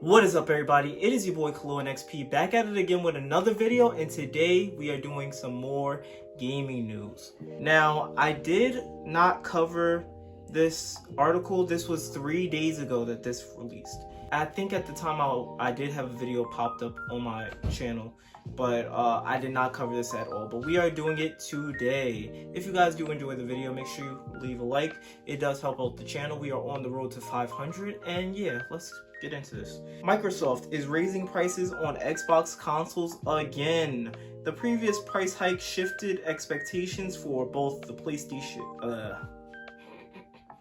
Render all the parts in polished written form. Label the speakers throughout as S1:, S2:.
S1: What is up, everybody? It is your boy Kalo and XP back at it again with another video, and today we are doing some more gaming news. Now, I did not cover this article. This was 3 days ago that this released. I think at the time I did have a video popped up on my channel, but I did not cover this at all. But we are doing it today. If you guys do enjoy the video, make sure you leave a like. It does help out the channel. We are on the road to 500, and yeah, let's get into this. Microsoft is raising prices on Xbox consoles again. The previous price hike shifted expectations for both the PlayStation.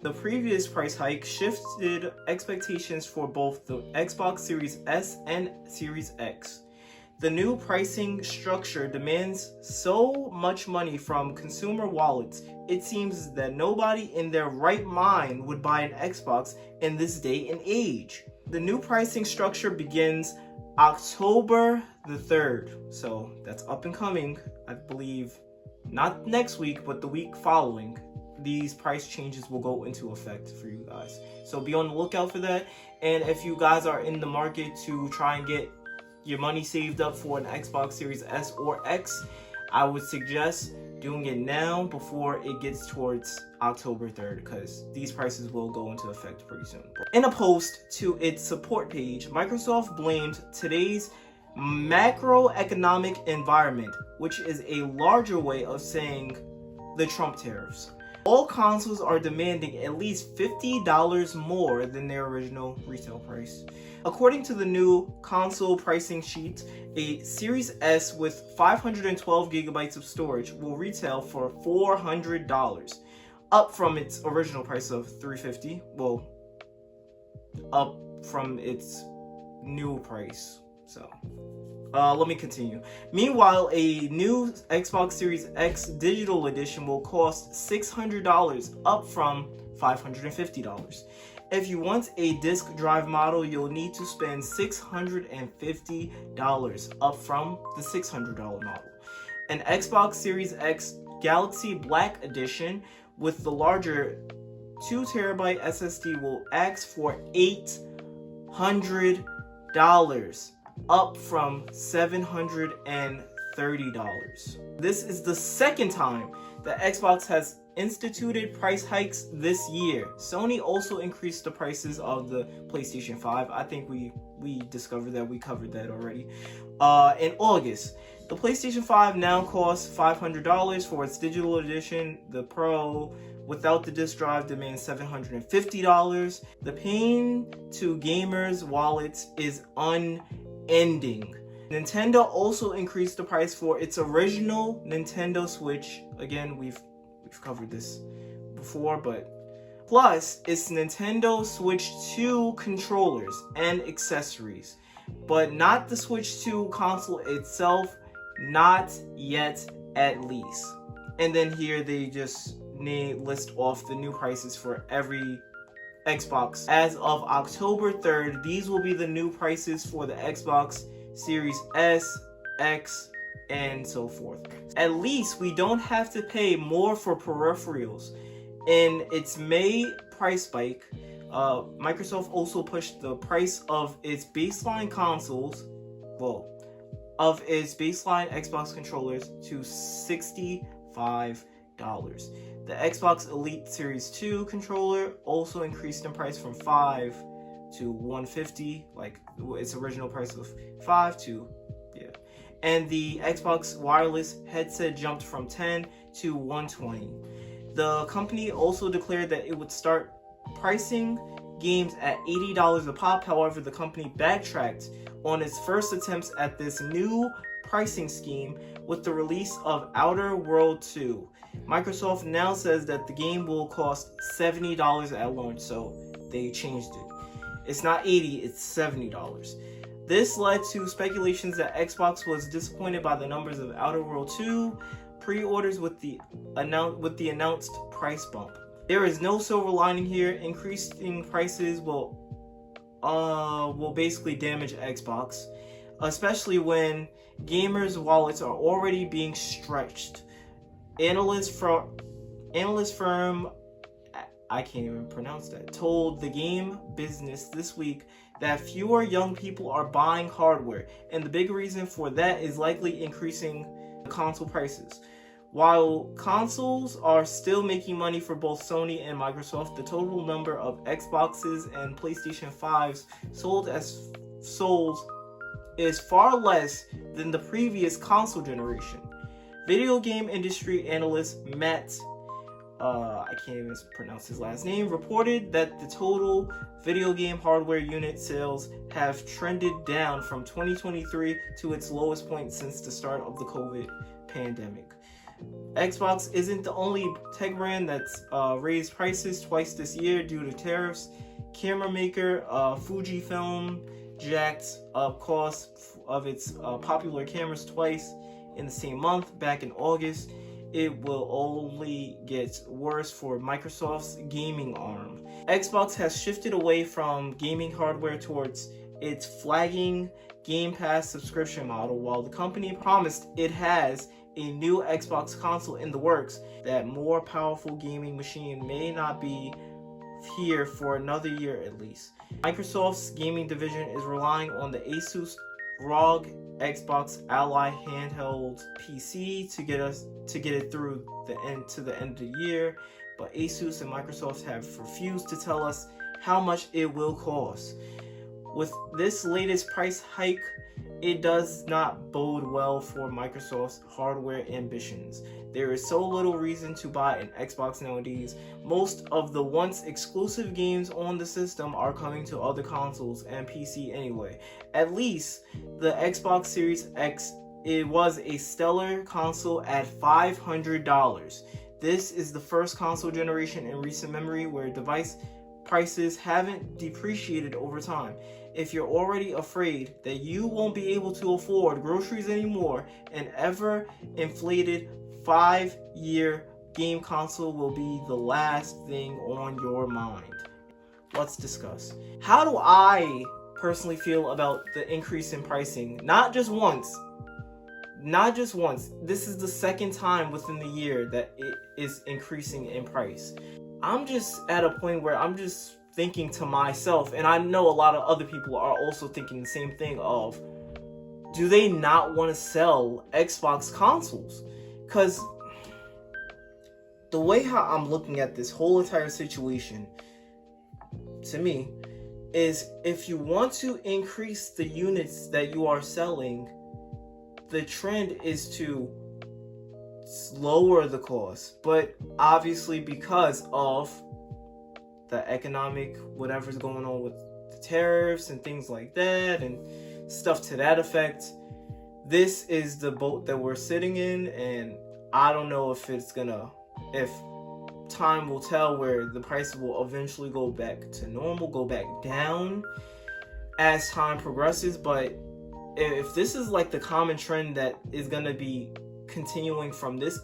S1: The previous price hike shifted expectations for both the Xbox Series S and Series X. The new pricing structure demands so much money from consumer wallets, it seems that nobody in their right mind would buy an Xbox in this day and age. The new pricing structure begins October the 3rd, so that's up and coming. I believe not next week, but the week following. These price changes will go into effect for you guys. So be on the lookout for that. And if you guys are in the market to try and get your money saved up for an Xbox Series S or X, I would suggest doing it now before it gets towards October 3rd, because these prices will go into effect pretty soon. In a post to its support page, Microsoft blamed today's macroeconomic environment, which is a larger way of saying the Trump tariffs. All consoles are demanding at least $50 more than their original retail price. According to the new console pricing sheet, a Series S with 512 gigabytes of storage will retail for $400, up from its original price of $350. Well, up from its new price. So let me continue. Meanwhile, a new Xbox Series X digital edition will cost $600, up from $550. If you want a disk drive model, you'll need to spend $650, up from the $600 model. An Xbox Series X Galaxy Black Edition with the larger 2TB SSD will ask for $800, up from $730. This is the second time that Xbox has instituted price hikes this year. Sony also increased the prices of the PlayStation 5. I think we discovered that, we covered that already. In August, the PlayStation 5 now costs $500 for its digital edition. The Pro without the disc drive demands $750. The pain to gamers' wallets is unending. Nintendo also increased the price for its original Nintendo Switch. Again, we've covered this before, but plus its Nintendo Switch 2 controllers and accessories, but not the Switch 2 console itself, not yet at least. And then here they just list off the new prices for every Xbox. As of October 3rd, these will be the new prices for the Xbox Series S, X, and so forth. At least we don't have to pay more for peripherals. In its May price spike, Microsoft also pushed the price of its baseline consoles, of its baseline Xbox controllers to $65. The Xbox Elite Series 2 controller also increased in price from $5 to $150, like its original price of $5 to, yeah. And the Xbox wireless headset jumped from $10 to $120. The company also declared that it would start pricing games at $80 a pop. However, the company backtracked on its first attempts at this new pricing scheme with the release of Outer Worlds 2. Microsoft now says that the game will cost $70 at launch, so they changed it. It's not $80, it's $70. This led to speculations that Xbox was disappointed by the numbers of Outer Worlds 2 pre-orders with the announced price bump. There is no silver lining here. Increasing prices will basically damage Xbox, especially when gamers' wallets are already being stretched. Analyst firm, I can't even pronounce that, told the game business this week that fewer young people are buying hardware, and the big reason for that is likely increasing console prices. While consoles are still making money for both Sony and Microsoft, the total number of Xboxes and PlayStation 5s sold is far less than the previous console generation. Video game industry analyst Matt, I can't even pronounce his last name, reported that the total video game hardware unit sales have trended down from 2023 to its lowest point since the start of the COVID pandemic. Xbox isn't the only tech brand that's raised prices twice this year due to tariffs. Camera maker Fujifilm jacked up costs of its popular cameras twice in the same month, back in August. It will only get worse for Microsoft's gaming arm. Xbox has shifted away from gaming hardware towards its flagging Game Pass subscription model. While the company promised it has a new Xbox console in the works, that more powerful gaming machine may not be here for another year at least. Microsoft's gaming division is relying on the Asus ROG Xbox Ally handheld PC to get it through the end of the year, but Asus and Microsoft have refused to tell us how much it will cost. With this latest price hike, it does not bode well for Microsoft's hardware ambitions. There is so little reason to buy an Xbox nowadays. Most of the once exclusive games on the system are coming to other consoles and PC anyway. At least the Xbox Series X, it was a stellar console at $500. This is the first console generation in recent memory where device prices haven't depreciated over time. If you're already afraid that you won't be able to afford groceries anymore, an ever inflated 5-year game console will be the last thing on your mind. Let's discuss. How do I personally feel about the increase in pricing? Not just once. This is the second time within the year that it is increasing in price. I'm just at a point where I'm just thinking to myself, and I know a lot of other people are also thinking the same thing of, do they not want to sell Xbox consoles? Because the way how I'm looking at this whole entire situation, to me, is if you want to increase the units that you are selling, the trend is to lower the cost. But obviously, because of the economic whatever's going on with the tariffs and things like that and stuff to that effect, this is the boat that we're sitting in, and I don't know if time will tell where the prices will eventually go back to normal, go back down as time progresses. But if this is like the common trend that is going to be continuing from this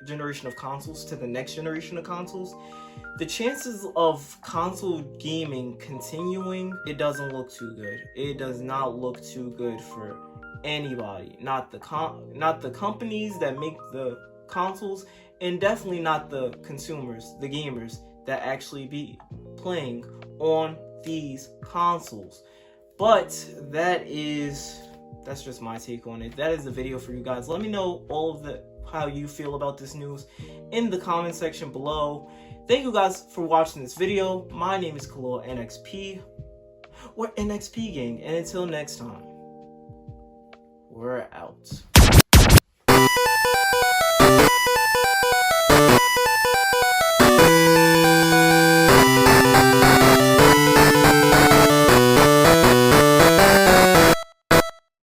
S1: generation of consoles to the next generation of consoles, the chances of console gaming continuing, it doesn't look too good. It does not look too good for anybody. Not the companies that make the consoles, and definitely not the consumers, the gamers that actually be playing on these consoles. But that's just my take on it. That is the video for you guys. Let me know how you feel about this news in the comment section below. Thank you guys for watching this video. My name is Khalil NXP. We're NXP gang, and until next time, we're out.